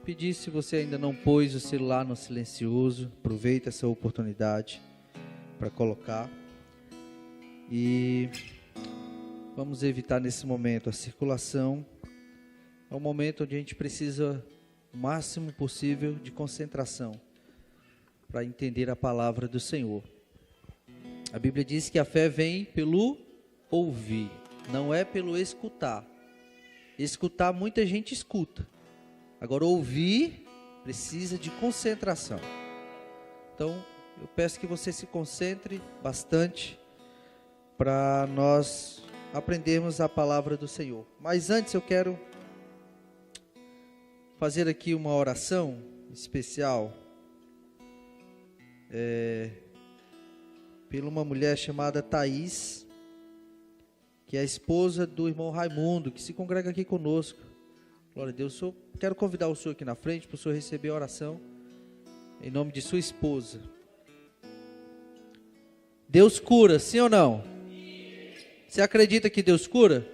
pedir, se você ainda não pôs o celular no silencioso, aproveita essa oportunidade para colocar. E vamos evitar nesse momento a circulação. É um momento onde a gente precisa o máximo possível de concentração para entender a palavra do Senhor. A Bíblia diz que a fé vem pelo ouvir, não é pelo escutar. Escutar, muita gente escuta. Agora, ouvir precisa de concentração. Então, eu peço que você se concentre bastante para nós aprendermos a palavra do Senhor. Mas antes eu quero fazer aqui uma oração especial por uma mulher chamada Thaís, que é a esposa do irmão Raimundo, que se congrega aqui conosco. Glória a Deus. Quero convidar o senhor aqui na frente para o senhor receber a oração em nome de sua esposa. Deus cura, sim ou não? Você acredita que Deus cura?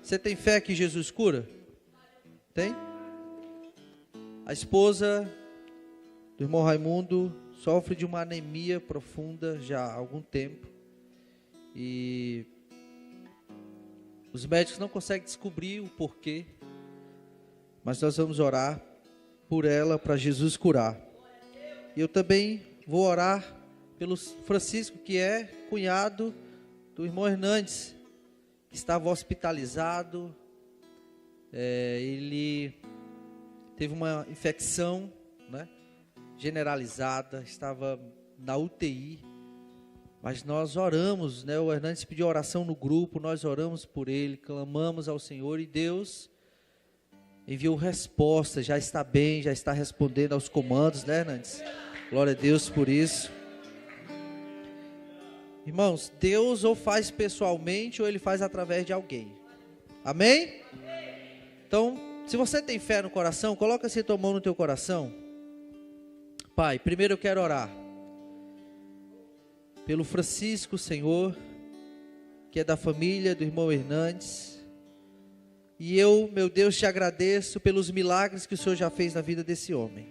Você tem fé que Jesus cura? Tem? A esposa do irmão Raimundo sofre de uma anemia profunda já há algum tempo. E os médicos não conseguem descobrir o porquê. Mas nós vamos orar por ela, para Jesus curar. E eu também vou orar pelo Francisco, que é cunhado do irmão Hernandes, que estava hospitalizado. Ele teve uma infecção, né, generalizada, estava na UTI. Mas nós oramos, né? O Hernandes pediu oração no grupo, nós oramos por ele, clamamos ao Senhor e Deus enviou resposta, já está bem, já está respondendo aos comandos, né, Hernandes? Glória a Deus por isso. Irmãos, Deus ou faz pessoalmente ou Ele faz através de alguém. Amém? Então, se você tem fé no coração, coloca assim a tua mão no teu coração. Pai, primeiro eu quero orar pelo Francisco, Senhor, que é da família do irmão Hernandes. E eu, meu Deus, te agradeço pelos milagres que o Senhor já fez na vida desse homem.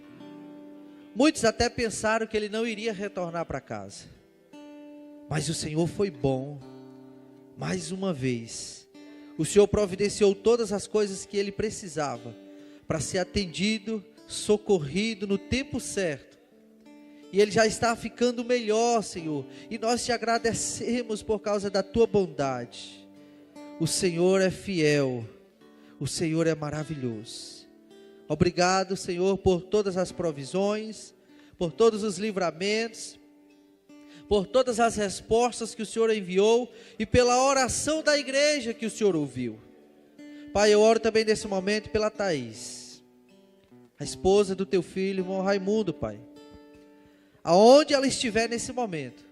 Muitos até pensaram que ele não iria retornar para casa. Mas o Senhor foi bom. Mais uma vez, o Senhor providenciou todas as coisas que ele precisava para ser atendido, socorrido no tempo certo. E ele já está ficando melhor, Senhor. E nós te agradecemos por causa da tua bondade. O Senhor é fiel. O Senhor é maravilhoso. Obrigado, Senhor, por todas as provisões, por todos os livramentos, por todas as respostas que o Senhor enviou e pela oração da igreja que o Senhor ouviu. Pai, eu oro também nesse momento pela Thaís, a esposa do teu filho, irmão Raimundo, Pai. Aonde ela estiver nesse momento,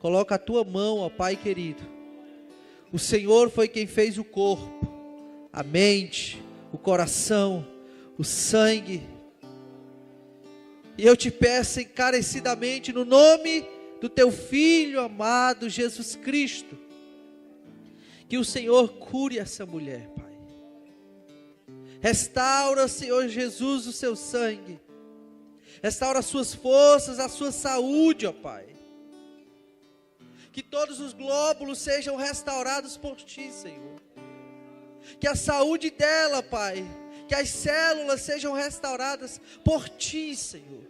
coloca a tua mão, ó Pai querido. O Senhor foi quem fez o corpo, a mente, o coração, o sangue. E eu te peço encarecidamente no nome do teu Filho amado Jesus Cristo, que o Senhor cure essa mulher, Pai. Restaura, Senhor Jesus, o seu sangue. Restaura as suas forças, a sua saúde, ó Pai. Que todos os glóbulos sejam restaurados por Ti, Senhor. Que a saúde dela, Pai, que as células sejam restauradas por Ti, Senhor.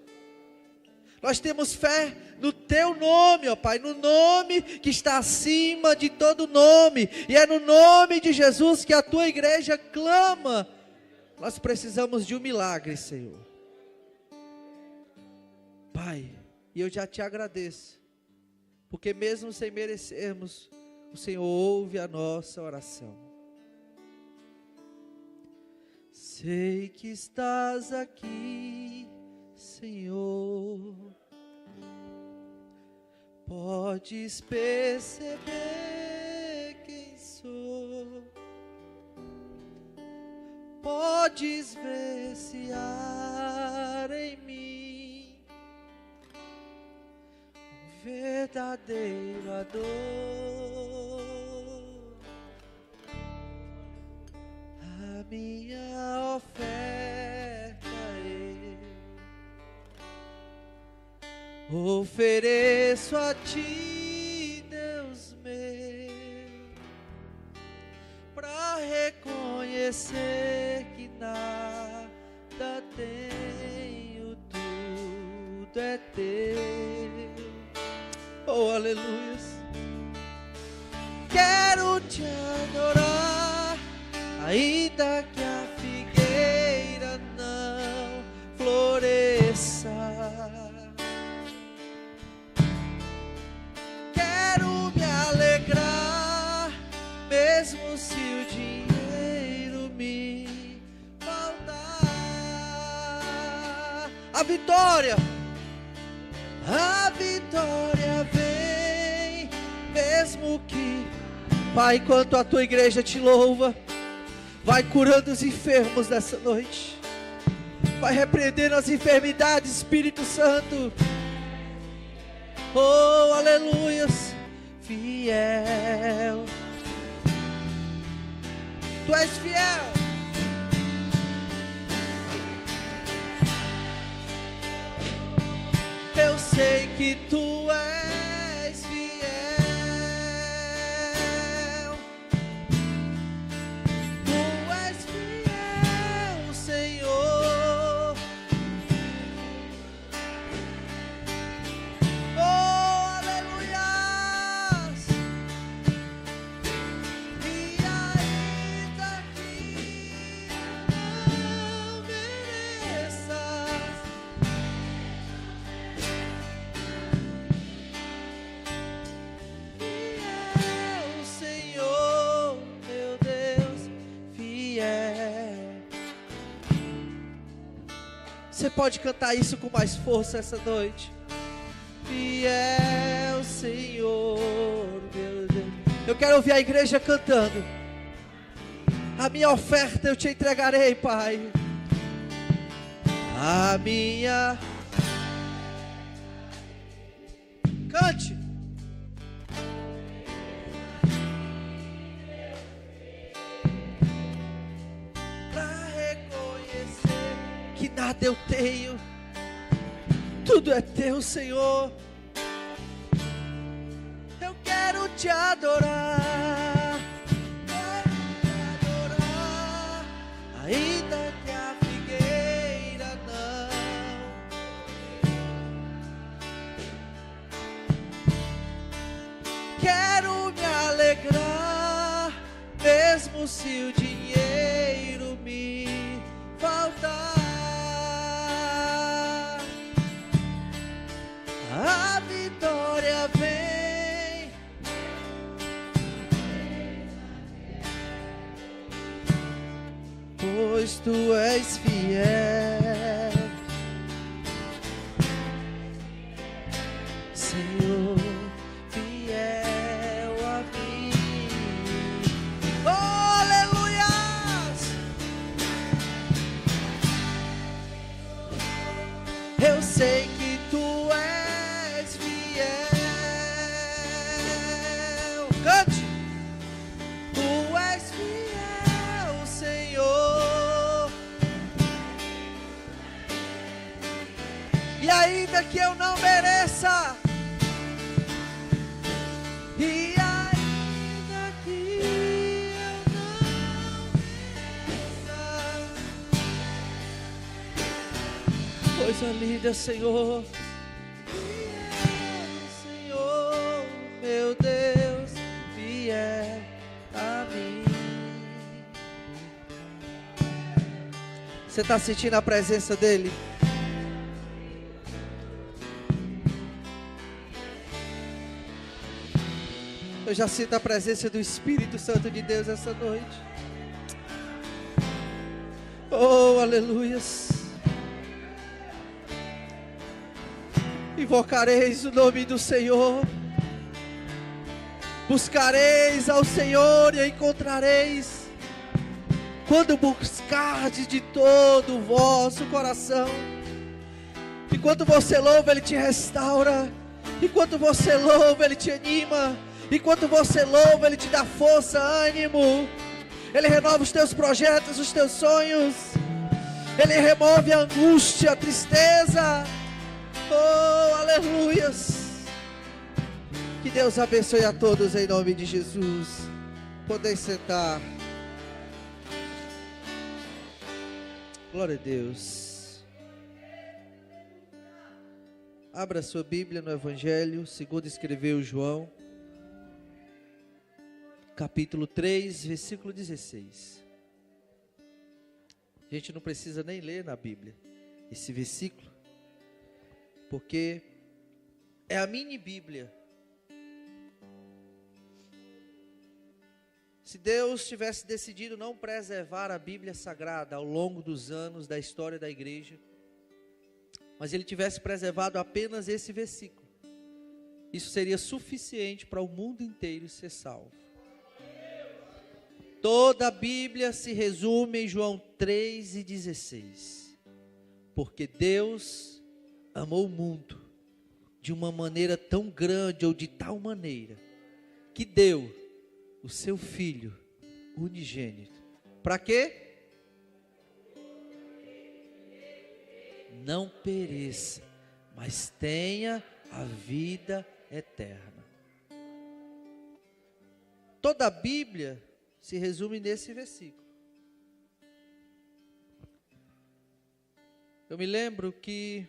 Nós temos fé no Teu nome, ó Pai, no nome que está acima de todo nome. E é no nome de Jesus que a Tua igreja clama. Nós precisamos de um milagre, Senhor. Pai, e eu já te agradeço, porque mesmo sem merecermos, o Senhor ouve a nossa oração. Sei que estás aqui, Senhor, podes perceber quem sou, podes ver se há em mim verdadeiro ador. A minha ofereço a ti, Deus meu, para reconhecer que nada tenho, tudo é teu. Oh, aleluia. Quero te adorar, ainda que a figueira não floresça. Quero me alegrar, mesmo se o dinheiro me faltar. A vitória vem, mesmo que, Pai, enquanto a tua igreja te louva, vai curando os enfermos nessa noite, vai repreendendo as enfermidades, Espírito Santo. Oh, aleluias, fiel, tu és fiel. Eu sei que tu és fiel, tu és fiel, Senhor. Oh, aleluias. E ainda que não mereças, você pode cantar isso com mais força essa noite. Fiel Senhor, meu Deus. Eu quero ouvir a igreja cantando. A minha oferta eu te entregarei, Pai. A minha... Cante. Que nada eu tenho, tudo é teu, Senhor. Eu quero te adorar, ainda que a figueira não. Quero me alegrar, mesmo se o dinheiro me faltar. A vitória vem, pois tu és fiel, Senhor, fiel a mim. Oh, aleluias! Eu sei que tu és fiel. Cante. Tu és fiel, Senhor. E ainda que eu não mereça, e ainda que eu não mereça, coisa linda, Senhor. Senhor, meu Deus, fiel a mim. Você está sentindo a presença dEle? Eu já sinto a presença do Espírito Santo de Deus essa noite. Oh, aleluias. Invocareis o nome do Senhor, buscareis ao Senhor e encontrareis, quando buscardes de todo o vosso coração. Enquanto você louva, Ele te restaura. Enquanto você louva, Ele te anima. Enquanto você louva, Ele te dá força, ânimo. Ele renova os teus projetos, os teus sonhos. Ele remove a angústia, a tristeza. Oh, aleluias. Que Deus abençoe a todos em nome de Jesus. Podem sentar. Glória a Deus. Abra sua Bíblia no Evangelho, segundo escreveu João, capítulo 3, versículo 16. A gente não precisa nem ler na Bíblia esse versículo, porque é a mini Bíblia. Se Deus tivesse decidido não preservar a Bíblia Sagrada ao longo dos anos da história da igreja, mas Ele tivesse preservado apenas esse versículo, isso seria suficiente para o mundo inteiro ser salvo. Toda a Bíblia se resume em João 3,16. Porque Deus amou o mundo de uma maneira tão grande, ou de tal maneira, que deu o seu Filho unigênito. Para quê? Não pereça, mas tenha a vida eterna. Toda a Bíblia se resume nesse versículo. Eu me lembro que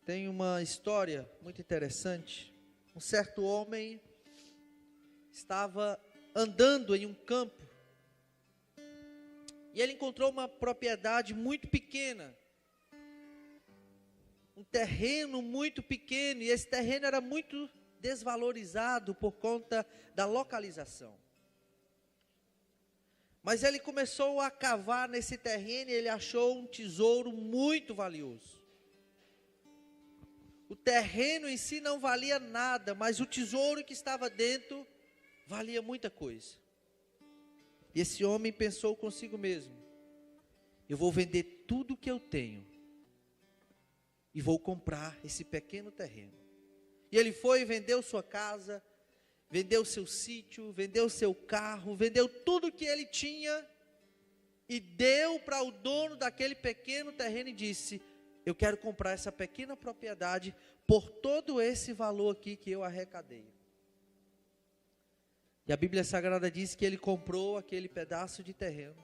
tem uma história muito interessante. Um certo homem estava andando em um campo e ele encontrou uma propriedade muito pequena, um terreno muito pequeno, e esse terreno era muito desvalorizado por conta da localização. Mas ele começou a cavar nesse terreno e ele achou um tesouro muito valioso. O terreno em si não valia nada, mas o tesouro que estava dentro valia muita coisa. E esse homem pensou consigo mesmo: eu vou vender tudo que eu tenho e vou comprar esse pequeno terreno. E ele foi e vendeu sua casa, vendeu seu sítio, vendeu seu carro, vendeu tudo que ele tinha e deu para o dono daquele pequeno terreno e disse: eu quero comprar essa pequena propriedade por todo esse valor aqui que eu arrecadei. E a Bíblia Sagrada diz que ele comprou aquele pedaço de terreno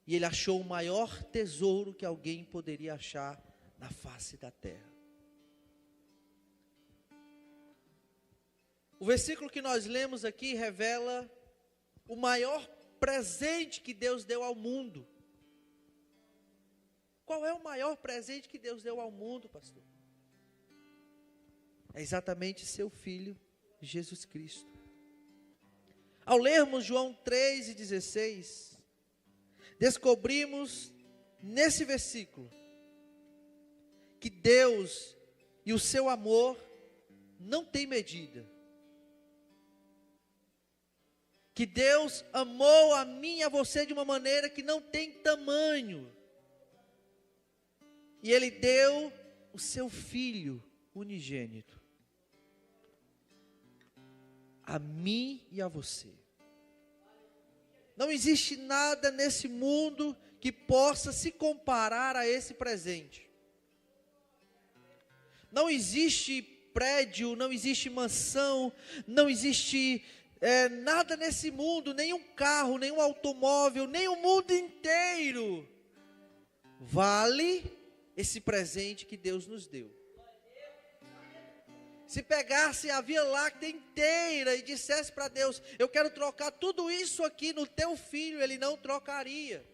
e ele achou o maior tesouro que alguém poderia achar na face da terra. O versículo que nós lemos aqui revela o maior presente que Deus deu ao mundo. Qual é o maior presente que Deus deu ao mundo, pastor? É exatamente seu Filho, Jesus Cristo. Ao lermos João 3,16, descobrimos nesse versículo que Deus e o seu amor não tem medida. Que Deus amou a mim e a você de uma maneira que não tem tamanho. E Ele deu o seu Filho unigênito a mim e a você. Não existe nada nesse mundo que possa se comparar a esse presente. Não existe prédio, não existe mansão, não existe nada nesse mundo, nenhum carro, nenhum automóvel, nem o mundo inteiro vale esse presente que Deus nos deu. Se pegasse a Via Láctea inteira e dissesse para Deus: eu quero trocar tudo isso aqui no teu filho, Ele não trocaria.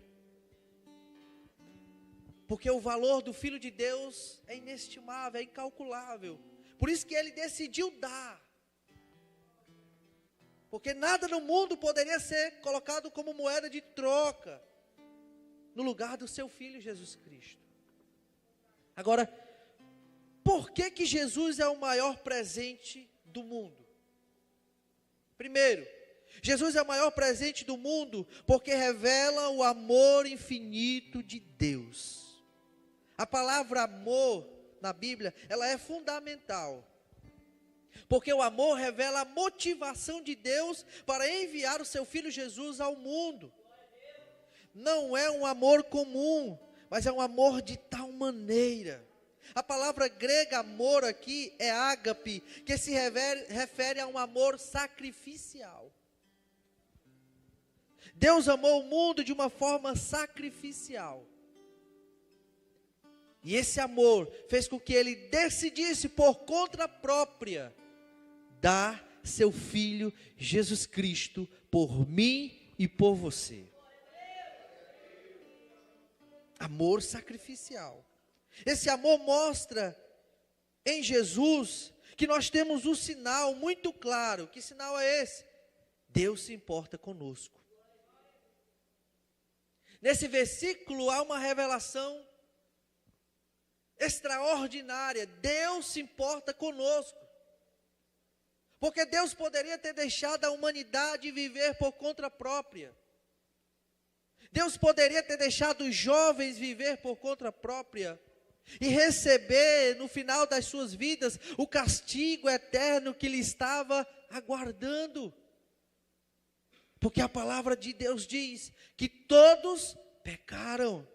Porque o valor do Filho de Deus é inestimável, é incalculável. Por isso que Ele decidiu dar. Porque nada no mundo poderia ser colocado como moeda de troca no lugar do seu Filho Jesus Cristo. Agora, por que Jesus é o maior presente do mundo? Primeiro, Jesus é o maior presente do mundo porque revela o amor infinito de Deus. A palavra amor na Bíblia, ela é fundamental. Porque o amor revela a motivação de Deus para enviar o seu Filho Jesus ao mundo. Não é um amor comum, mas é um amor de tal maneira. A palavra grega amor aqui é ágape, que se refere a um amor sacrificial. Deus amou o mundo de uma forma sacrificial. E esse amor fez com que ele decidisse por conta própria dar seu Filho Jesus Cristo por mim e por você. Amor sacrificial. Esse amor mostra em Jesus que nós temos um sinal muito claro. Que sinal é esse? Deus se importa conosco. Nesse versículo há uma revelação extraordinária. Deus se importa conosco. Porque Deus poderia ter deixado a humanidade viver por conta própria. Deus poderia ter deixado os jovens viver por conta própria e receber no final das suas vidas o castigo eterno que lhe estava aguardando. Porque a palavra de Deus diz que todos pecaram.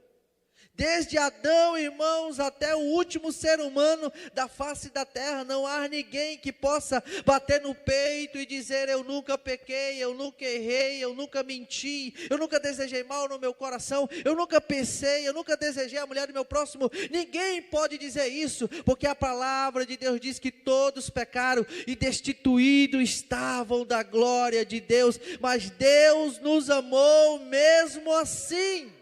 Desde Adão, irmãos, até o último ser humano da face da terra, não há ninguém que possa bater no peito e dizer: eu nunca pequei, eu nunca errei, eu nunca menti, eu nunca desejei mal no meu coração, eu nunca pensei, eu nunca desejei a mulher do meu próximo. Ninguém pode dizer isso, porque a palavra de Deus diz que todos pecaram e destituídos estavam da glória de Deus, mas Deus nos amou mesmo assim.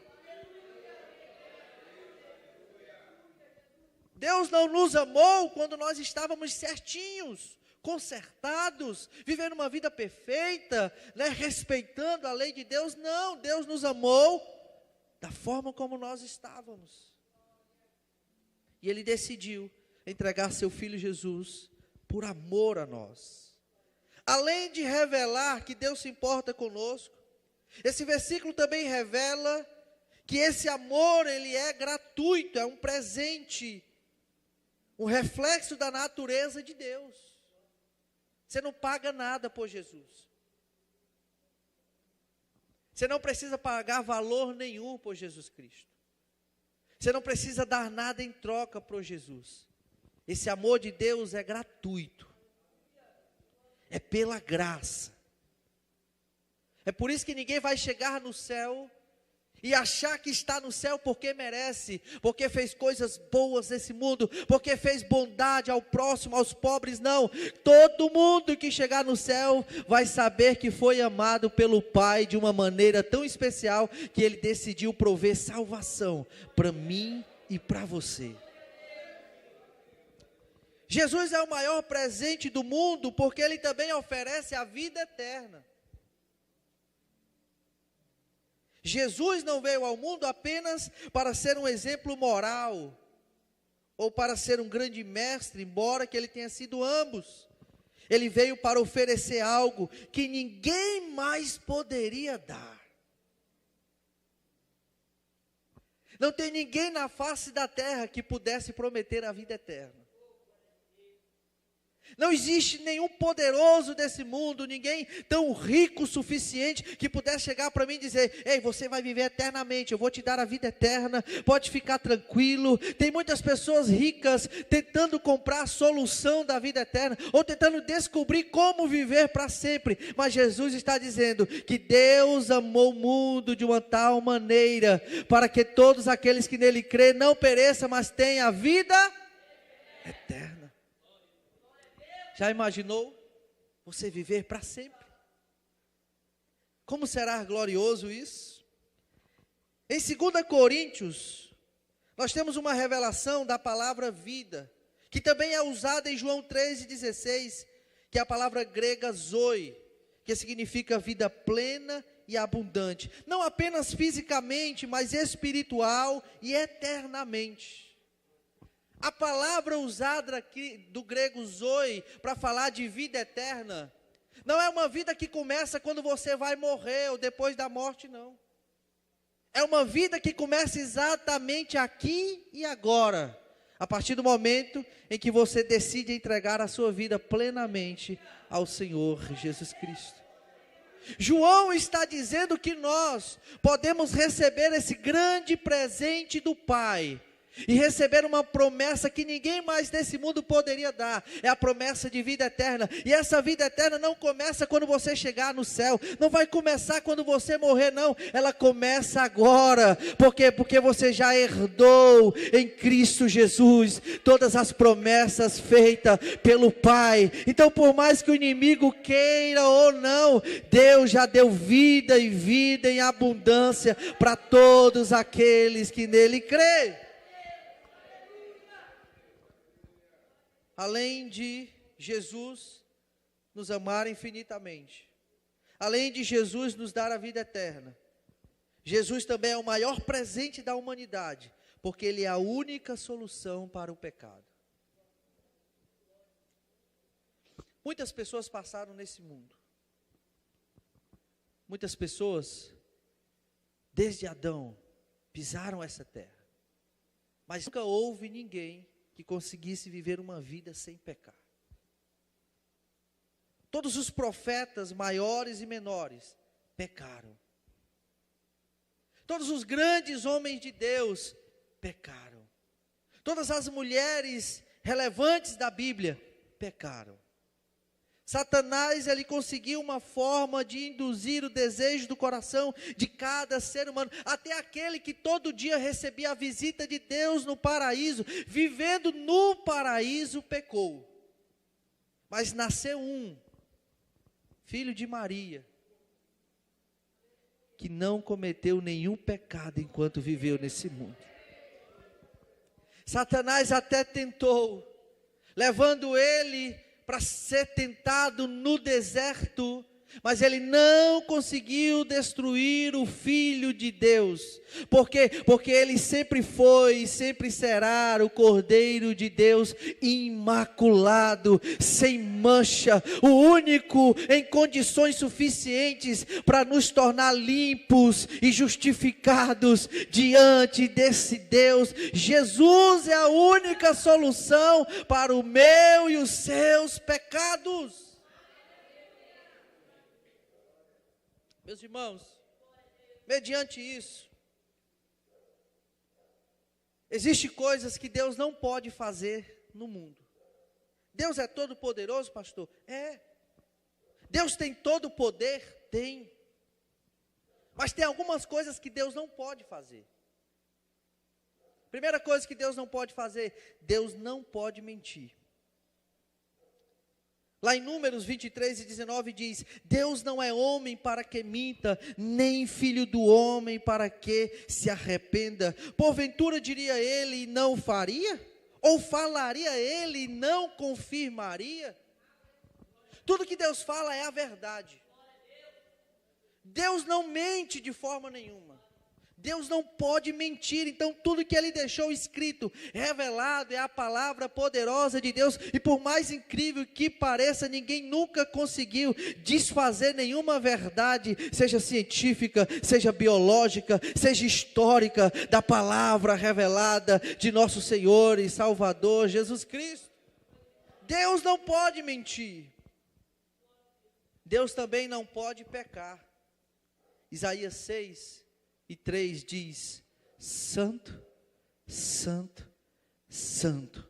Deus não nos amou quando nós estávamos certinhos, consertados, vivendo uma vida perfeita, respeitando a lei de Deus. Não, Deus nos amou da forma como nós estávamos. E Ele decidiu entregar seu Filho Jesus por amor a nós. Além de revelar que Deus se importa conosco, esse versículo também revela que esse amor, ele é gratuito, é um presente, um reflexo da natureza de Deus. Você não paga nada por Jesus. Você não precisa pagar valor nenhum por Jesus Cristo. Você não precisa dar nada em troca por Jesus. Esse amor de Deus é gratuito. É pela graça. É por isso que ninguém vai chegar no céu e achar que está no céu porque merece, porque fez coisas boas nesse mundo, porque fez bondade ao próximo, aos pobres. Não, todo mundo que chegar no céu vai saber que foi amado pelo Pai de uma maneira tão especial, que Ele decidiu prover salvação para mim e para você. Jesus é o maior presente do mundo, porque Ele também oferece a vida eterna. Jesus não veio ao mundo apenas para ser um exemplo moral, ou para ser um grande mestre, embora que Ele tenha sido ambos. Ele veio para oferecer algo que ninguém mais poderia dar. Não tem ninguém na face da terra que pudesse prometer a vida eterna. Não existe nenhum poderoso desse mundo, ninguém tão rico o suficiente que pudesse chegar para mim e dizer: ei, você vai viver eternamente, eu vou te dar a vida eterna, pode ficar tranquilo. Tem muitas pessoas ricas tentando comprar a solução da vida eterna, ou tentando descobrir como viver para sempre. Mas Jesus está dizendo que Deus amou o mundo de uma tal maneira, para que todos aqueles que nele crêem não pereçam, mas tenham a vida eterna. Já imaginou você viver para sempre? Como será glorioso isso? Em 2 Coríntios, nós temos uma revelação da palavra vida, que também é usada em João 13,16, que é a palavra grega zoe, que significa vida plena e abundante. Não apenas fisicamente, mas espiritual e eternamente. A palavra usada aqui do grego zoe, para falar de vida eterna, não é uma vida que começa quando você vai morrer, ou depois da morte, não. É uma vida que começa exatamente aqui e agora, a partir do momento em que você decide entregar a sua vida plenamente ao Senhor Jesus Cristo. João está dizendo que nós podemos receber esse grande presente do Pai e receber uma promessa que ninguém mais nesse mundo poderia dar. É a promessa de vida eterna. E essa vida eterna não começa quando você chegar no céu, não vai começar quando você morrer, não. Ela começa agora. Por quê? Porque você já herdou em Cristo Jesus todas as promessas feitas pelo Pai. Então, por mais que o inimigo queira ou não, Deus já deu vida e vida em abundância para todos aqueles que nele creem. Além de Jesus nos amar infinitamente, além de Jesus nos dar a vida eterna, Jesus também é o maior presente da humanidade, porque Ele é a única solução para o pecado. Muitas pessoas passaram nesse mundo, muitas pessoas, desde Adão, pisaram essa terra, mas nunca houve ninguém que conseguisse viver uma vida sem pecar. Todos os profetas maiores e menores pecaram. Todos os grandes homens de Deus pecaram. Todas as mulheres relevantes da Bíblia pecaram. Satanás, ele conseguiu uma forma de induzir o desejo do coração de cada ser humano, até aquele que todo dia recebia a visita de Deus no paraíso, vivendo no paraíso, pecou. Mas nasceu um, filho de Maria, que não cometeu nenhum pecado enquanto viveu nesse mundo. Satanás até tentou, levando ele para ser tentado no deserto, mas ele não conseguiu destruir o Filho de Deus. Por quê? Porque ele sempre foi e sempre será o Cordeiro de Deus, imaculado, sem mancha, o único em condições suficientes para nos tornar limpos e justificados diante desse Deus. Jesus é a única solução para o meu e os seus pecados. Meus irmãos, mediante isso, existem coisas que Deus não pode fazer no mundo. Deus é todo poderoso, pastor? É. Deus tem todo o poder? Tem. Mas tem algumas coisas que Deus não pode fazer. Primeira coisa que Deus não pode fazer, Deus não pode mentir. Lá em Números 23 e 19 diz: Deus não é homem para que minta, nem filho do homem para que se arrependa. Porventura diria ele e não faria? Ou falaria ele e não confirmaria? Tudo que Deus fala é a verdade. Deus não mente de forma nenhuma. Deus não pode mentir. Então tudo que Ele deixou escrito, revelado, é a palavra poderosa de Deus. E por mais incrível que pareça, ninguém nunca conseguiu desfazer nenhuma verdade, seja científica, seja biológica, seja histórica, da palavra revelada de nosso Senhor e Salvador Jesus Cristo. Deus não pode mentir. Deus também não pode pecar. Isaías 6:3 diz: Santo, Santo, Santo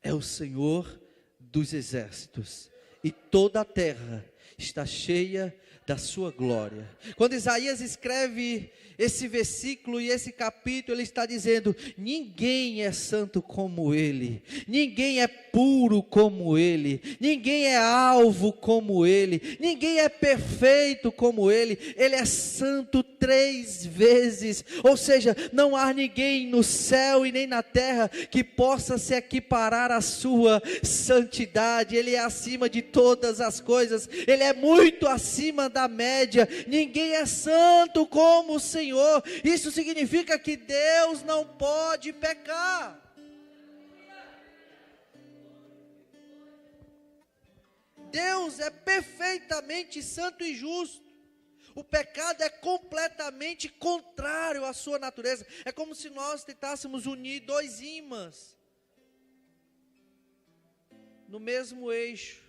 é o Senhor dos exércitos, e toda a terra está cheia da sua glória. Quando Isaías escreve esse versículo e esse capítulo, ele está dizendo: ninguém é santo como ele, ninguém é puro como ele, ninguém é alvo como ele, ninguém é perfeito como ele é santo 3 vezes, ou seja, não há ninguém no céu e nem na terra que possa se equiparar à sua santidade. Ele é acima de todas as coisas, ele é muito acima da média, ninguém é santo como o Senhor. Isso significa que Deus não pode pecar. Deus é perfeitamente santo e justo. O pecado é completamente contrário à sua natureza. É como se nós tentássemos unir 2 ímãs no mesmo eixo.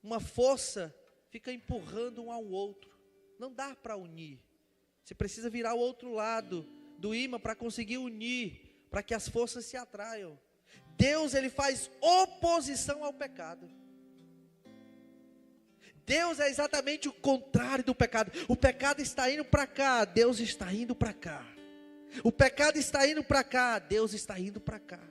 Uma força fica empurrando um ao outro. Não dá para unir. Você precisa virar o outro lado do ímã para conseguir unir, para que as forças se atraiam. Deus, ele faz oposição ao pecado. Deus é exatamente o contrário do pecado. O pecado está indo para cá, Deus está indo para cá. O pecado está indo para cá, Deus está indo para cá.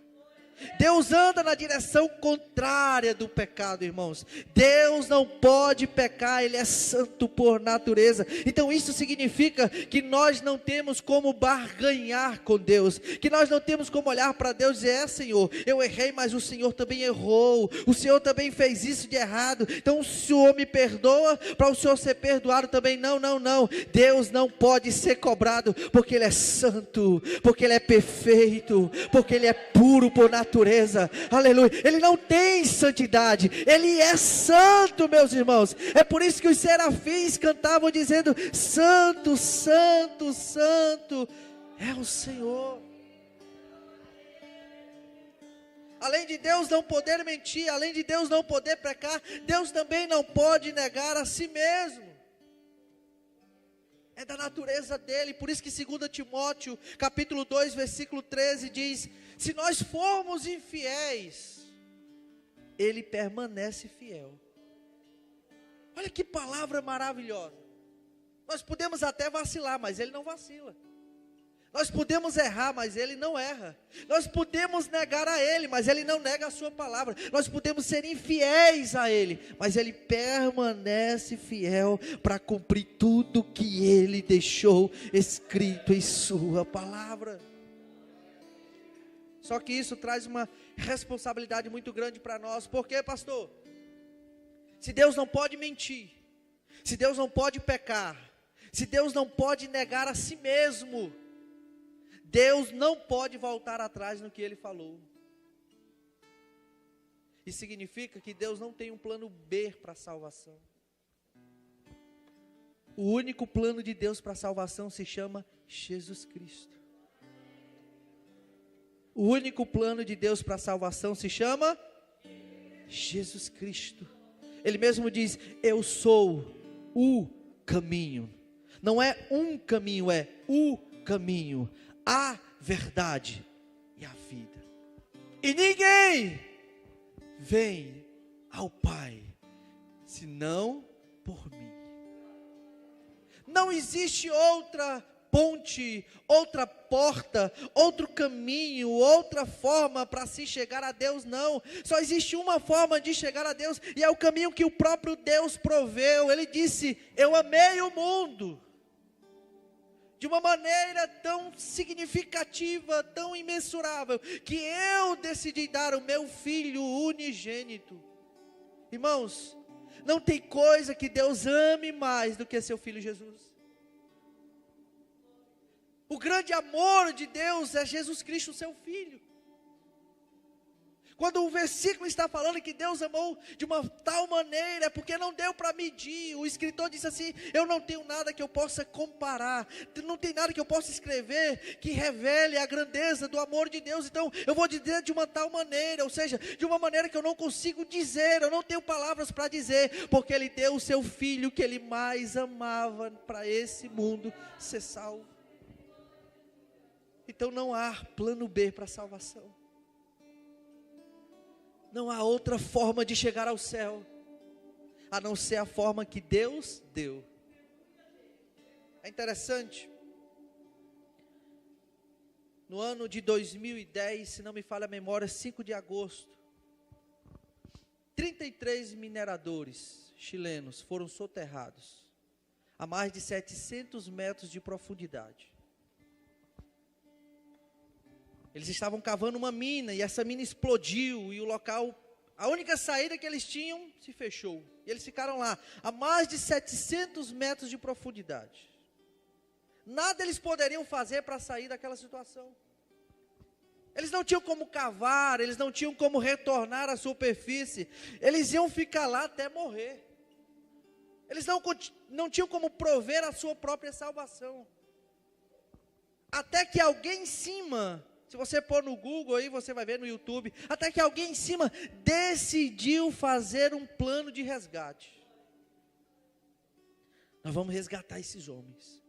Deus anda na direção contrária do pecado, irmãos. Deus não pode pecar, Ele é santo por natureza. Então isso significa que nós não temos como barganhar com Deus, que nós não temos como olhar para Deus e dizer: Senhor, eu errei, mas o Senhor também errou, o Senhor também fez isso de errado, então o Senhor me perdoa, para o Senhor ser perdoado também. Não, Deus não pode ser cobrado, porque Ele é santo, porque Ele é perfeito, porque Ele é puro por natureza. Aleluia, Ele não tem santidade, Ele é santo, meus irmãos. É por isso que os serafins cantavam dizendo: santo, santo, santo é o Senhor. Além de Deus não poder mentir, além de Deus não poder pecar, Deus também não pode negar a si mesmo. É da natureza dele. Por isso que 2 Timóteo capítulo 2 versículo 13 diz: se nós formos infiéis, Ele permanece fiel. Olha que palavra maravilhosa. Nós podemos até vacilar, mas Ele não vacila. Nós podemos errar, mas Ele não erra. Nós podemos negar a Ele, mas Ele não nega a sua palavra. Nós podemos ser infiéis a Ele, mas Ele permanece fiel para cumprir tudo que Ele deixou escrito em sua palavra. Só que isso traz uma responsabilidade muito grande para nós. Por quê, pastor? Se Deus não pode mentir, se Deus não pode pecar, se Deus não pode negar a si mesmo, Deus não pode voltar atrás no que Ele falou. Isso significa que Deus não tem um plano B para a salvação. O único plano de Deus para a salvação se chama Jesus Cristo. O único plano de Deus para a salvação se chama Jesus Cristo. Ele mesmo diz: eu sou o caminho. Não é um caminho, é o caminho, a verdade e a vida. E ninguém vem ao Pai senão por mim. Não existe outra ponte, outra porta, outro caminho, outra forma para se chegar a Deus, não. Só existe uma forma de chegar a Deus, e é o caminho que o próprio Deus proveu. Ele disse: eu amei o mundo de uma maneira tão significativa, tão imensurável, que eu decidi dar o meu Filho unigênito. Irmãos, não tem coisa que Deus ame mais do que seu Filho Jesus. O grande amor de Deus é Jesus Cristo, seu Filho. Quando o versículo está falando que Deus amou de uma tal maneira, é porque não deu para medir. O escritor disse assim: eu não tenho nada que eu possa comparar, não tem nada que eu possa escrever que revele a grandeza do amor de Deus. Então eu vou dizer de uma tal maneira, ou seja, de uma maneira que eu não consigo dizer, eu não tenho palavras para dizer, porque Ele deu o seu Filho que Ele mais amava para esse mundo ser salvo. Então não há plano B para a salvação. Não há outra forma de chegar ao céu, a não ser a forma que Deus deu. É interessante. No ano de 2010, se não me falha a memória, 5 de agosto, 33 mineradores chilenos foram soterrados a mais de 700 metros de profundidade. Eles estavam cavando uma mina, e essa mina explodiu, e o local, a única saída que eles tinham, se fechou. E eles ficaram lá, a mais de 700 metros de profundidade. Nada eles poderiam fazer para sair daquela situação. Eles não tinham como cavar, eles não tinham como retornar à superfície. Eles iam ficar lá até morrer. Eles não tinham como prover a sua própria salvação. Até que alguém em cima, se você pôr no Google aí, você vai ver no YouTube, até que alguém em cima decidiu fazer um plano de resgate. Nós vamos resgatar esses homens.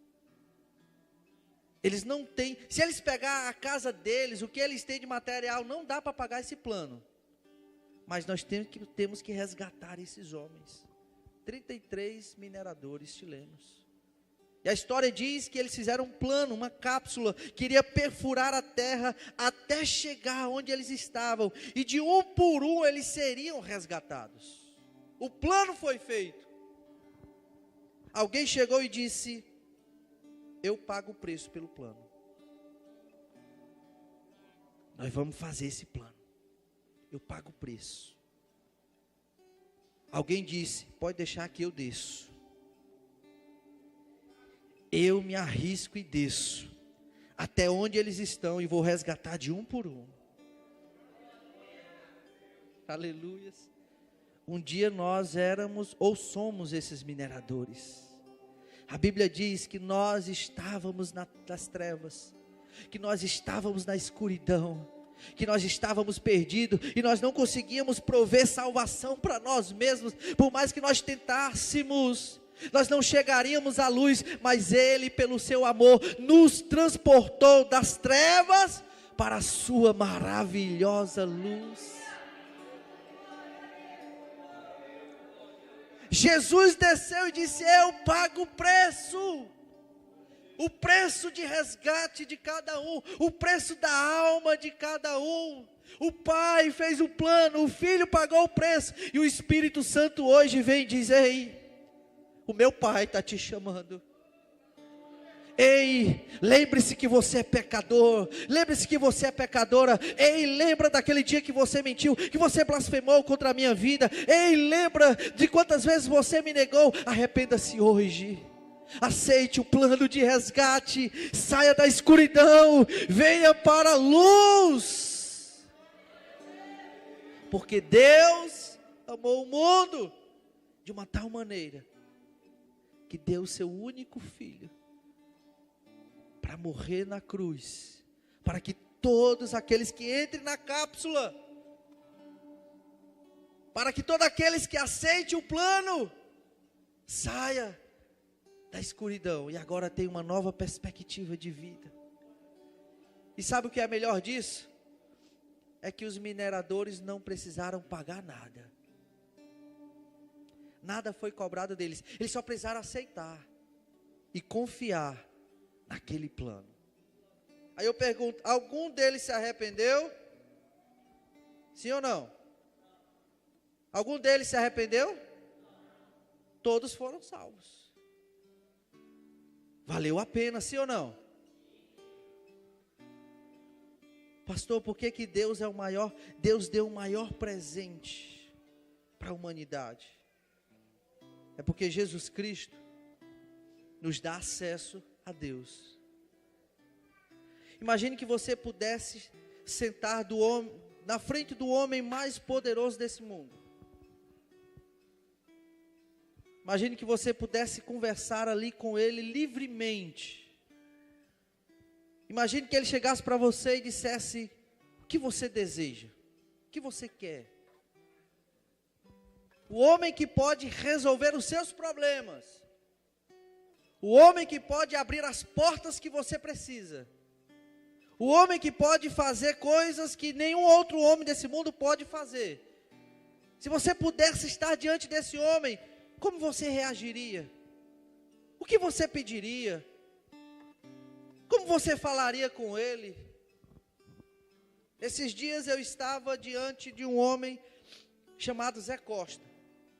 Eles não têm, se eles pegar a casa deles, o que eles têm de material, não dá para pagar esse plano. Mas nós temos que resgatar esses homens. 33 mineradores chilenos. E a história diz que eles fizeram um plano, uma cápsula, que iria perfurar a terra até chegar onde eles estavam. E de um por um eles seriam resgatados. O plano foi feito. Alguém chegou e disse: eu pago o preço pelo plano. Nós vamos fazer esse plano. Eu pago o preço. Alguém disse: pode deixar que eu desço. Eu me arrisco e desço até onde eles estão e vou resgatar de um por um. Aleluias. Um dia nós éramos ou somos esses mineradores. A Bíblia diz que nós estávamos nas trevas, que nós estávamos na escuridão, que nós estávamos perdidos e nós não conseguíamos prover salvação para nós mesmos. Por mais que nós tentássemos, nós não chegaríamos à luz, mas Ele, pelo seu amor, nos transportou das trevas para a sua maravilhosa luz. Jesus desceu e disse: eu pago o preço de resgate de cada um, o preço da alma de cada um. O Pai fez o plano, o Filho pagou o preço, e o Espírito Santo hoje vem e diz: ei, o meu Pai está te chamando. Ei, lembre-se que você é pecador, lembre-se que você é pecadora. Ei, lembra daquele dia que você mentiu, que você blasfemou contra a minha vida. Ei, lembra de quantas vezes você me negou. Arrependa-se hoje, aceite o plano de resgate, saia da escuridão, venha para a luz, porque Deus amou o mundo de uma tal maneira, que deu o seu único filho, para morrer na cruz, para que todos aqueles que entrem na cápsula, para que todos aqueles que aceitem o plano, saia da escuridão, e agora tem uma nova perspectiva de vida. E sabe o que é melhor disso? É que os mineradores não precisaram pagar nada. Nada foi cobrado deles, eles só precisaram aceitar e confiar naquele plano. Aí eu pergunto: algum deles se arrependeu? Sim ou não? Algum deles se arrependeu? Todos foram salvos. Valeu a pena, sim ou não? Pastor, por que que Deus é o maior? Deus deu o maior presente para a humanidade. É porque Jesus Cristo nos dá acesso a Deus. Imagine que você pudesse sentar na frente do homem mais poderoso desse mundo. Imagine que você pudesse conversar ali com ele livremente. Imagine que ele chegasse para você e dissesse: o que você deseja? O que você quer? O homem que pode resolver os seus problemas. O homem que pode abrir as portas que você precisa. O homem que pode fazer coisas que nenhum outro homem desse mundo pode fazer. Se você pudesse estar diante desse homem, como você reagiria? O que você pediria? Como você falaria com ele? Esses dias eu estava diante de um homem chamado Zé Costa.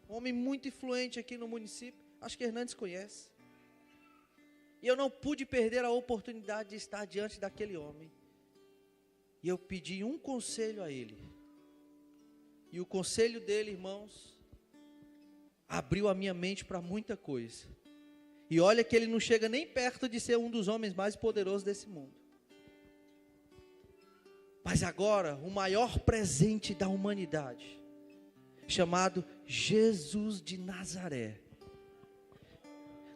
Um homem muito influente aqui no município. Acho que Hernandes conhece. E eu não pude perder a oportunidade de estar diante daquele homem. E eu pedi um conselho a ele. E o conselho dele, irmãos, abriu a minha mente para muita coisa. E olha que ele não chega nem perto de ser um dos homens mais poderosos desse mundo. Mas agora, o maior presente da humanidade, chamado Jesus de Nazaré,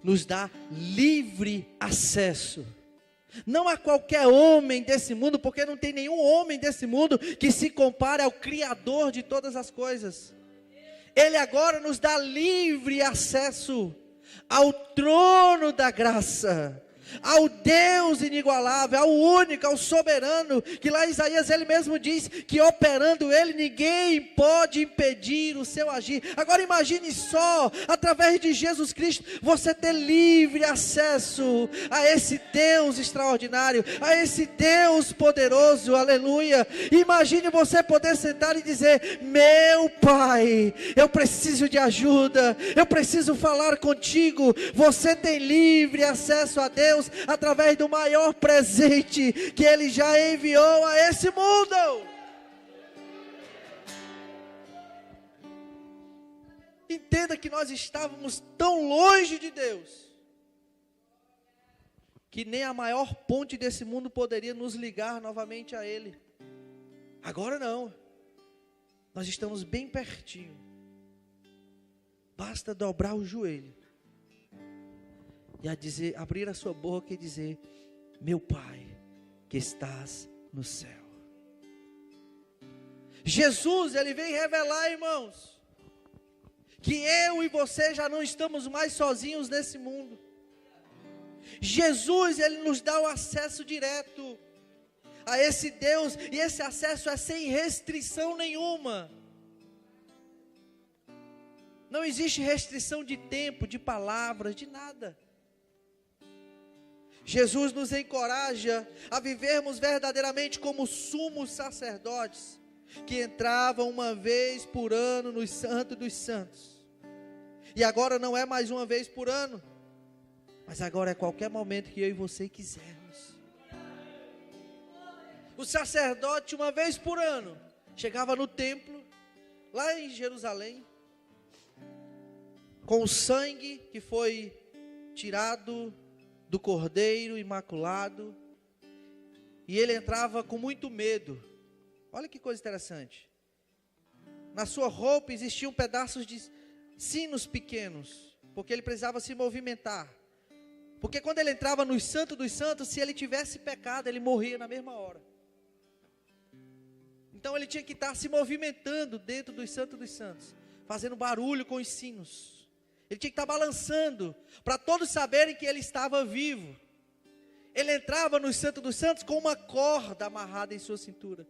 nos dá livre acesso. Não a qualquer homem desse mundo, porque não tem nenhum homem desse mundo que se compare ao Criador de todas as coisas. Ele agora nos dá livre acesso ao trono da graça, ao Deus inigualável, ao único, ao soberano, que lá em Isaías ele mesmo diz que operando ele, ninguém pode impedir o seu agir. Agora imagine só, através de Jesus Cristo, você ter livre acesso a esse Deus extraordinário, a esse Deus poderoso, aleluia. Imagine você poder sentar e dizer: meu Pai, eu preciso de ajuda, eu preciso falar contigo. Você tem livre acesso a Deus, através do maior presente que Ele já enviou a esse mundo. Entenda que nós estávamos tão longe de Deus, que nem a maior ponte desse mundo poderia nos ligar novamente a Ele. Agora não, nós estamos bem pertinho, basta dobrar o joelho e abrir a sua boca e dizer: meu Pai, que estás no céu. Jesus, Ele vem revelar, irmãos, que eu e você já não estamos mais sozinhos nesse mundo. Jesus, Ele nos dá o acesso direto a esse Deus, e esse acesso é sem restrição nenhuma. Não existe restrição de tempo, de palavras, de nada. Jesus nos encoraja a vivermos verdadeiramente como sumos sacerdotes, que entravam uma vez por ano no Santo dos Santos. E agora não é mais uma vez por ano, mas agora é qualquer momento que eu e você quisermos. O sacerdote, uma vez por ano, chegava no templo, lá em Jerusalém, com o sangue que foi tirado do Cordeiro imaculado, e ele entrava com muito medo. Olha que coisa interessante. Na sua roupa existiam pedaços de sinos pequenos, porque ele precisava se movimentar. Porque quando ele entrava no Santo dos Santos, se ele tivesse pecado, ele morria na mesma hora. Então ele tinha que estar se movimentando dentro do Santo dos Santos, fazendo barulho com os sinos. Ele tinha que estar balançando, para todos saberem que ele estava vivo. Ele entrava no Santo dos Santos com uma corda amarrada em sua cintura.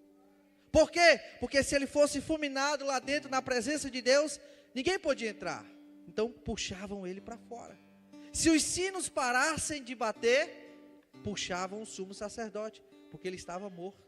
Por quê? Porque se ele fosse fulminado lá dentro, na presença de Deus, ninguém podia entrar. Então puxavam ele para fora. Se os sinos parassem de bater, puxavam o sumo sacerdote, porque ele estava morto.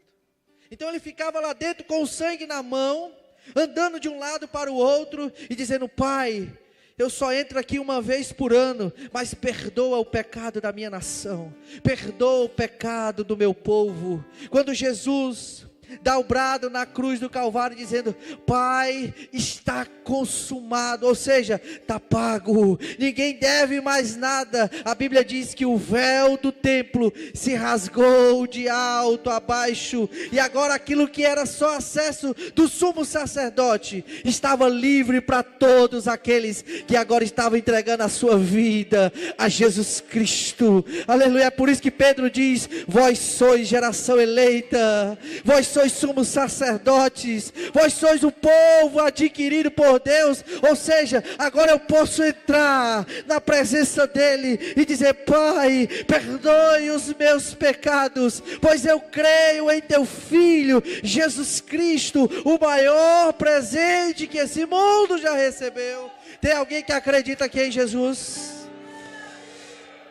Então ele ficava lá dentro com o sangue na mão, andando de um lado para o outro e dizendo: Pai, eu só entro aqui uma vez por ano, mas perdoa o pecado da minha nação, perdoa o pecado do meu povo. Quando Jesus dá o brado na cruz do Calvário dizendo: Pai, está consumado, ou seja, está pago, ninguém deve mais nada. A Bíblia diz que o véu do templo se rasgou de alto a baixo, e agora aquilo que era só acesso do sumo sacerdote estava livre para todos aqueles que agora estavam entregando a sua vida a Jesus Cristo. Aleluia. É por isso que Pedro diz: vós sois geração eleita, vós sois sumos sacerdotes, vós sois o povo adquirido por Deus. Ou seja, agora eu posso entrar na presença dele e dizer: Pai, perdoe os meus pecados, pois eu creio em teu Filho Jesus Cristo, o maior presente que esse mundo já recebeu. Tem alguém que acredita aqui em Jesus?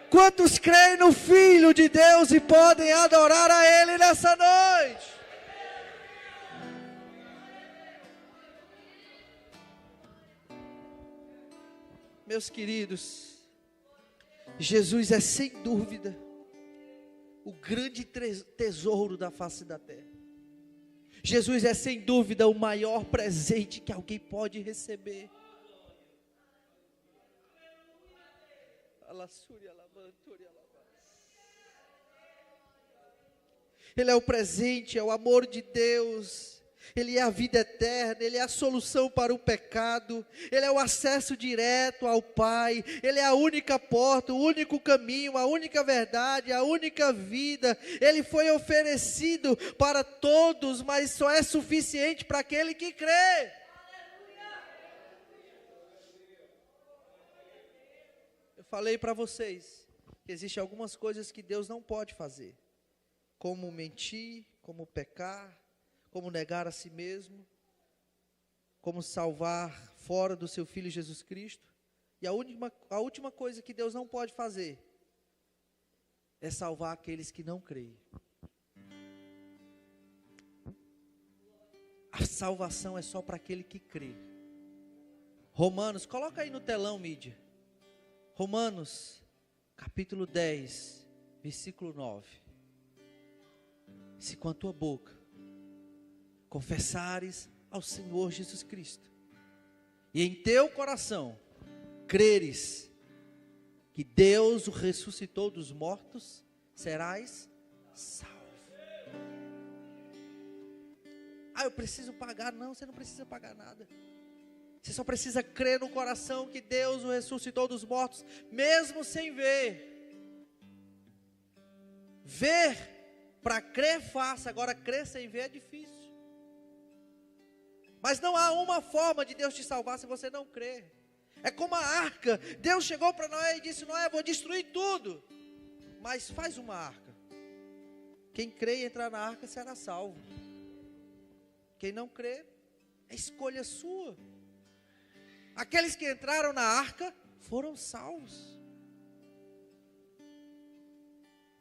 Quantos creem no Filho de Deus e podem adorar a Ele nessa noite? Meus queridos, Jesus é sem dúvida o grande tesouro da face da terra. Jesus é sem dúvida o maior presente que alguém pode receber. Ele é o presente, é o amor de Deus. Ele é a vida eterna, Ele é a solução para o pecado, Ele é o acesso direto ao Pai, Ele é a única porta, o único caminho, a única verdade, a única vida. Ele foi oferecido para todos, mas só é suficiente para aquele que crê. falei para vocês que existem algumas coisas que Deus não pode fazer, como mentir, como pecar, como negar a si mesmo, como salvar fora do seu Filho Jesus Cristo. E a última coisa que Deus não pode fazer é salvar aqueles que não creem. A salvação é só para aquele que crê. Romanos, coloca aí no telão, mídia. Romanos, capítulo 10, versículo 9. Se com a tua boca confessares ao Senhor Jesus Cristo, e em teu coração creres que Deus o ressuscitou dos mortos, serás salvo. Ah, eu preciso pagar? Não, você não precisa pagar nada. Você só precisa crer no coração que Deus o ressuscitou dos mortos, mesmo sem ver. Ver para crer fácil, agora crer sem ver é difícil. Mas não há uma forma de Deus te salvar se você não crer. É como a arca. Deus chegou para Noé e disse: Noé, vou destruir tudo, mas faz uma arca. Quem crê e entrar na arca será salvo. Quem não crê, é escolha sua. Aqueles que entraram na arca foram salvos.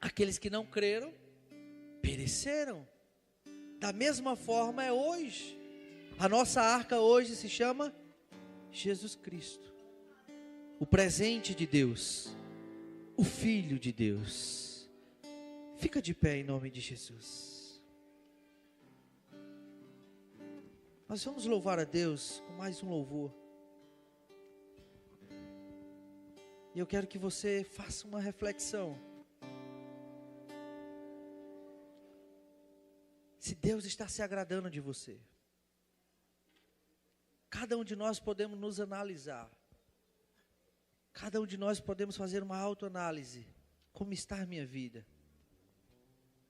Aqueles que não creram, pereceram. Da mesma forma é hoje. A nossa arca hoje se chama Jesus Cristo, o presente de Deus, o Filho de Deus. Fica de pé em nome de Jesus. Nós vamos louvar a Deus com mais um louvor. E eu quero que você faça uma reflexão. Se Deus está se agradando de você. Cada um de nós podemos nos analisar. Cada um de nós podemos fazer uma autoanálise. Como está a minha vida?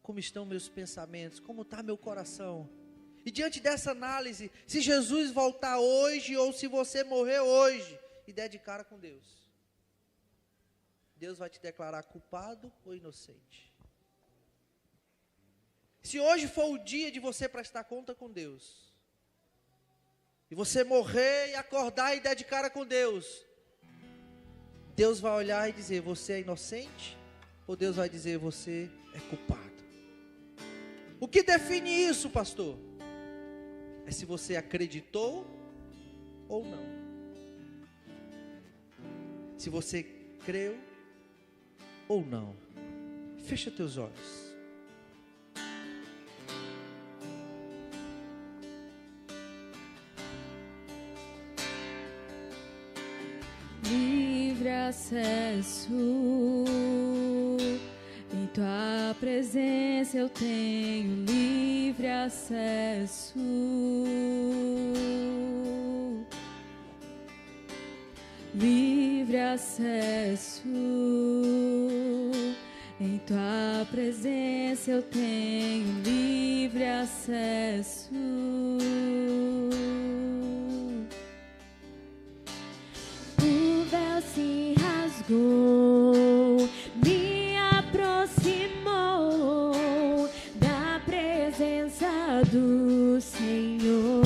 Como estão meus pensamentos? Como está meu coração? E diante dessa análise, se Jesus voltar hoje, ou se você morrer hoje, e der de cara com Deus, Deus vai te declarar culpado ou inocente. Se hoje for o dia de você prestar conta com Deus, e você morrer e acordar e der de cara com Deus, Deus vai olhar e dizer: você é inocente? Ou Deus vai dizer: você é culpado? O que define isso, pastor? É se você acreditou ou não. Se você creu ou não. Fecha teus olhos. Livre acesso, em tua presença eu tenho livre acesso. Livre acesso, em tua presença eu tenho livre acesso. O véu se rasgou, me aproximou da presença do Senhor.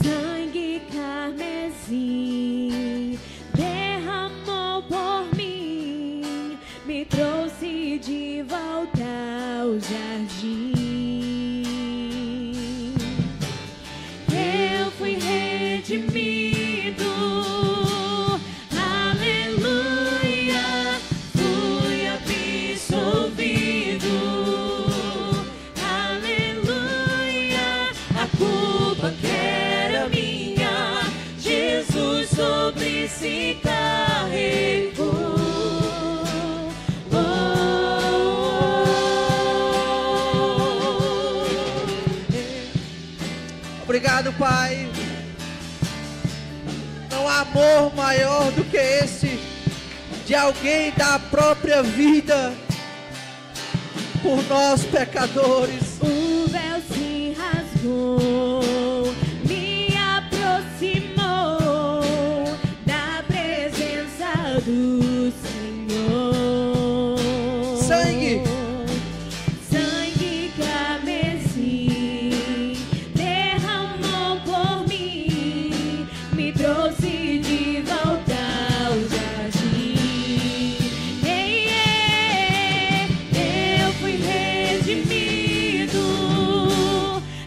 Sangue carmesim derramou por mim, me trouxe de volta ao jardim. Eu fui redimido, aleluia, fui absolvido, aleluia, a culpa que era minha, Jesus sobre si carregou. Obrigado, Pai. Não há amor maior do que esse, de alguém dar a própria vida por nós pecadores. O véu se rasgou, me aproximou sangue. Sangue carmesim derramou por mim, me trouxe de volta ao jardim. Ei, eu fui redimido,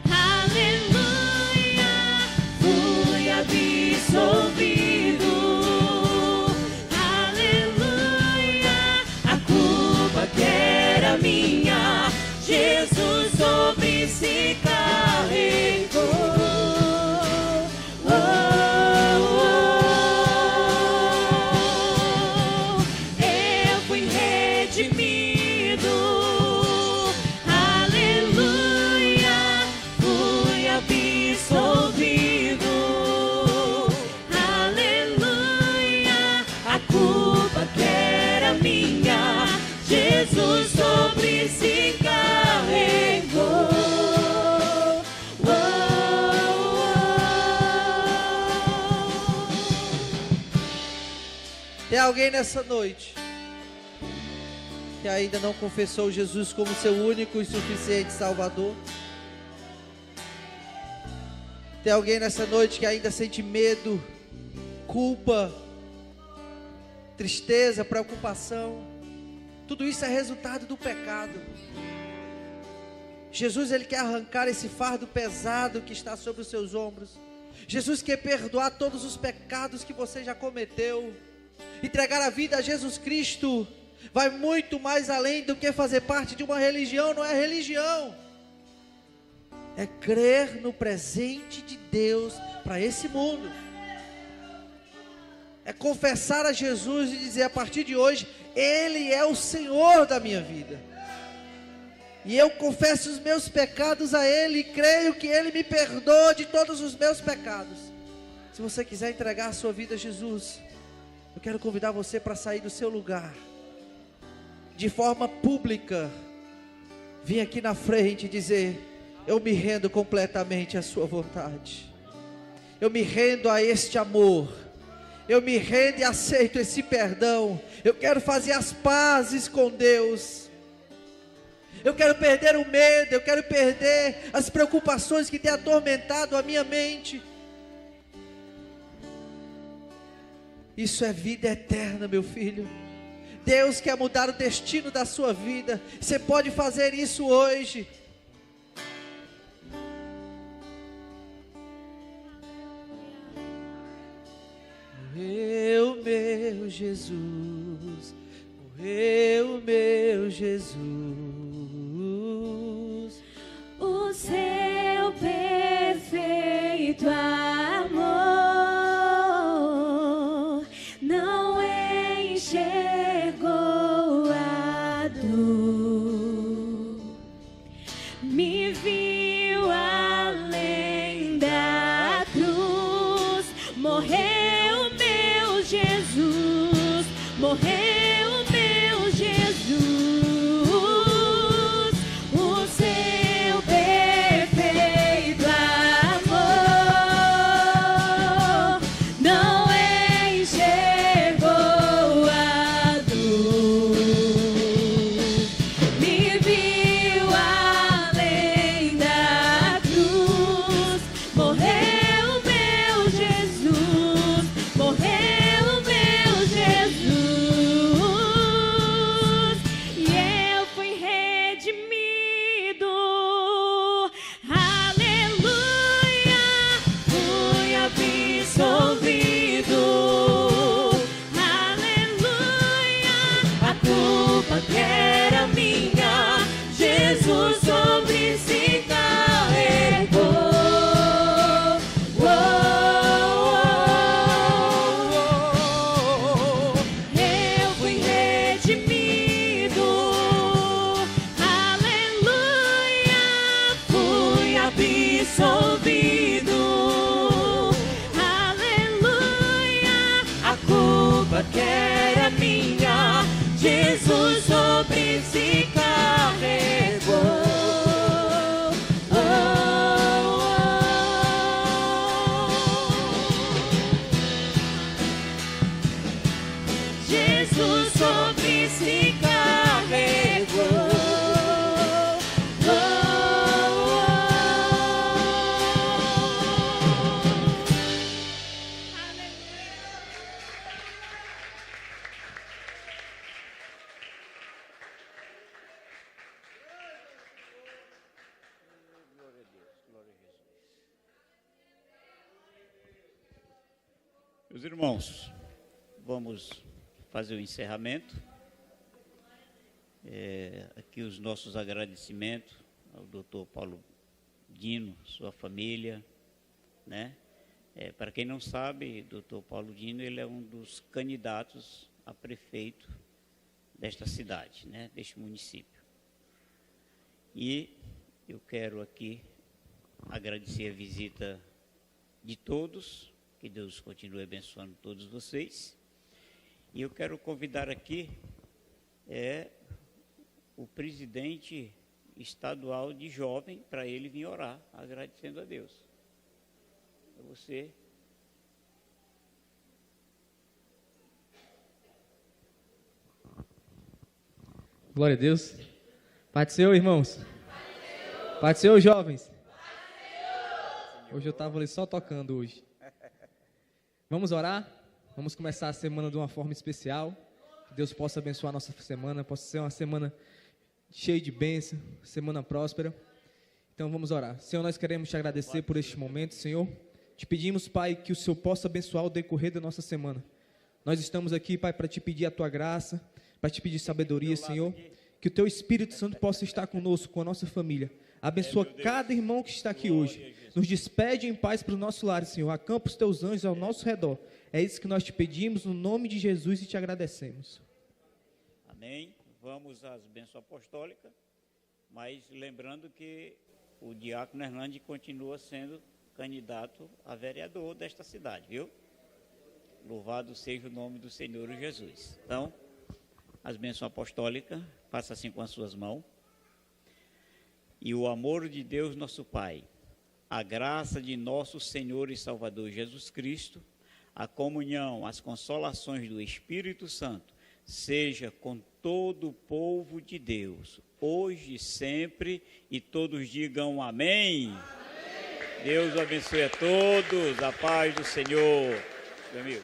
aleluia, fui absolvido, aleluia, a culpa que era minha, Jesus sobre si carregou. Oh, oh, oh. Eu fui redimido, aleluia, fui absolvido, aleluia, a culpa que era minha, Jesus sobre si carregou. Oh, Tem alguém nessa noite que ainda não confessou Jesus como seu único e suficiente Salvador? Tem alguém nessa noite que ainda sente medo, culpa, tristeza, preocupação? Tudo isso é resultado do pecado. Jesus, Ele quer arrancar esse fardo pesado que está sobre os seus ombros. Jesus quer perdoar todos os pecados que você já cometeu. Entregar a vida a Jesus Cristo vai muito mais além do que fazer parte de uma religião. Não é religião, é crer no presente de Deus para esse mundo. É confessar a Jesus e dizer: a partir de hoje, Ele é o Senhor da minha vida. E eu confesso os meus pecados a Ele e creio que Ele me perdoa de todos os meus pecados. Se você quiser entregar a sua vida a Jesus, eu quero convidar você para sair do seu lugar, de forma pública, vir aqui na frente e dizer: eu me rendo completamente à sua vontade. Eu me rendo a este amor. Eu me rendo e aceito esse perdão. Eu quero fazer as pazes com Deus. Eu quero perder o medo. Eu quero perder as preocupações que têm atormentado a minha mente. Isso é vida eterna, meu filho. Deus quer mudar o destino da sua vida. Você pode fazer isso hoje. Morreu meu Jesus, morreu meu Jesus. o seu perfeito amor não enxergou a dor, me viu além da cruz, morreu meu Jesus, morreu meu Jesus, o seu perfeito amor não enxergou a dor, me viu além da cruz, morreu meu Jesus, morreu meu Jesus, e eu fui redimido, aleluia, fui absolvido, aleluia, a culpa que era minha, Jesus sobre si carregou. Eu fui redimido, aleluia, fui absolvido, aleluia, a culpa que era minha, Jesus sobre si carregou. Jesus sobre si carregou. Meus irmãos, vamos fazer o encerramento. Aqui os nossos agradecimentos ao Dr. Paulo Dino, sua família, né? Para quem não sabe, Dr. Paulo Dino, ele é um dos candidatos a prefeito desta cidade, né? Deste município. E eu quero aqui agradecer a visita de todos, que Deus continue abençoando todos vocês. E eu quero convidar aqui o presidente estadual de jovem para ele vir orar, agradecendo a Deus. É você. Glória a Deus. Pai do Senhor, irmãos. Pai do Senhor, jovens. Hoje eu estava ali só tocando hoje. Vamos orar? Vamos começar a semana de uma forma especial. Que Deus possa abençoar a nossa semana, possa ser uma semana cheia de bênção, semana próspera. Então vamos orar. Senhor, nós queremos te agradecer por este momento, Senhor. Te pedimos, Pai, que o Senhor possa abençoar o decorrer da nossa semana. Nós estamos aqui, Pai, para te pedir a tua graça, para te pedir sabedoria, Senhor. Que o teu Espírito Santo possa estar conosco, com a nossa família. Abençoa cada irmão que está aqui hoje. Nos despede em paz para o nosso lar, Senhor. Acampa os teus anjos ao nosso redor. É isso que nós te pedimos, no nome de Jesus, e te agradecemos. Amém. Vamos às bênçãos apostólicas, mas lembrando que o diácono Hernandes continua sendo candidato a vereador desta cidade, viu? Louvado seja o nome do Senhor Jesus. Então, as bênçãos apostólicas, faça assim com as suas mãos. E o amor de Deus nosso Pai, a graça de nosso Senhor e Salvador Jesus Cristo, a comunhão, as consolações do Espírito Santo, seja com todo o povo de Deus, hoje e sempre, e todos digam amém. Amém. Deus abençoe a todos, a paz do Senhor. Meu amigo.